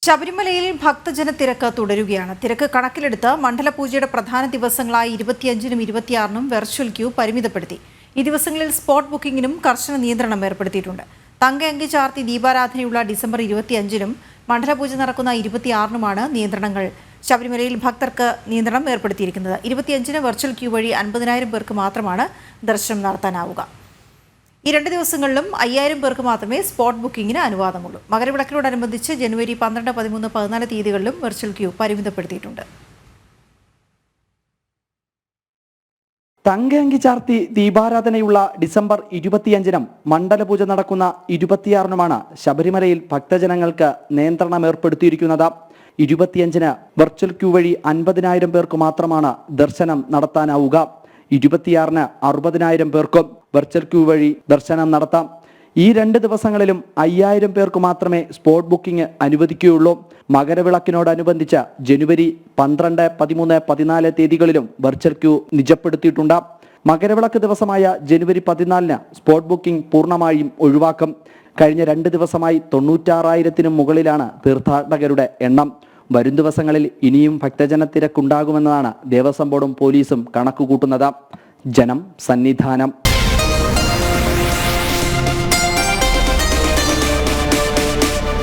ശബരിമലയിൽ ഭക്തജന തിരക്ക് തുടരുകയാണ്. തിരക്ക് കണക്കിലെടുത്ത് മണ്ഡലപൂജയുടെ പ്രധാന ദിവസങ്ങളായ 25-നും 26-നും വെർച്വൽ ക്യൂ പരിമിതപ്പെടുത്തി. ഈ ദിവസങ്ങളിൽ സ്പോട്ട് ബുക്കിംഗിനും കർശന നിയന്ത്രണം ഏർപ്പെടുത്തിയിട്ടുണ്ട്. തങ്കയങ്കി ചാർത്തി ദീപാരാധനയുള്ള ഡിസംബർ 25-നും മണ്ഡലപൂജ നടക്കുന്ന 26-നുമാണ് നിയന്ത്രണങ്ങൾ. ശബരിമലയിൽ ഭക്തർക്ക് നിയന്ത്രണം ഏർപ്പെടുത്തിയിരിക്കുന്നത്. 25-ന് വെർച്വൽ ക്യൂ വഴി 50,000 പേർക്ക് മാത്രമാണ് ദർശനം നടത്താനാവുക. ഈ 2 ദിവസങ്ങളിലും 5,000 പേർക്ക് മാത്രമേ സ്പോട്ട് ബുക്കിംഗിന് അനുവാദമുള്ളൂ. മകരവിളക്കിനോടനുബന്ധിച്ച് ജനുവരി 12, 13, 14 തീയതികളിലും വെർച്വൽ ക്യൂ പരിമിതപ്പെടുത്തിയിട്ടുണ്ട്. തങ്കയങ്കി ചാർത്തി ദീപാരാധനയുള്ള ഡിസംബർ 25-നും മണ്ഡലപൂജ നടക്കുന്ന 26-നുമാണ് ശബരിമലയിൽ ഭക്തജനങ്ങൾക്ക് നിയന്ത്രണം ഏർപ്പെടുത്തിയിരിക്കുന്നത്. 25-ന് വെർച്വൽ ക്യൂ വഴി 50,000 പേർക്ക് മാത്രമാണ് ദർശനം നടത്താനാവുക. 26-ന് 60,000 പേർക്കും വെർച്വൽ ക്യൂ വഴി ദർശനം നടത്താം. ഈ 2 ദിവസങ്ങളിലും 5,000 പേർക്ക് മാത്രമേ സ്പോട്ട് ബുക്കിംഗ് അനുവദിക്കുകയുള്ളൂ. മകരവിളക്കിനോടനുബന്ധിച്ച് ജനുവരി 12, 13, 14 തീയതികളിലും വെർച്വൽ ക്യൂ നിജപ്പെടുത്തിയിട്ടുണ്ട്. മകരവിളക്ക് ദിവസമായ ജനുവരി 14-ന് സ്പോട്ട് ബുക്കിംഗ് പൂർണ്ണമായും ഒഴിവാക്കും. കഴിഞ്ഞ 2 ദിവസമായി 96,000-നും മുകളിലാണ് തീർത്ഥാടകരുടെ എണ്ണം. വരും ദിവസങ്ങളിൽ ഇനിയും ഭക്തജന തിരക്കുണ്ടാകുമെന്നതാണ് ദേവസ്വം ബോർഡും പോലീസും കണക്കുകൂട്ടുന്നത്. ജനം സന്നിധാനം.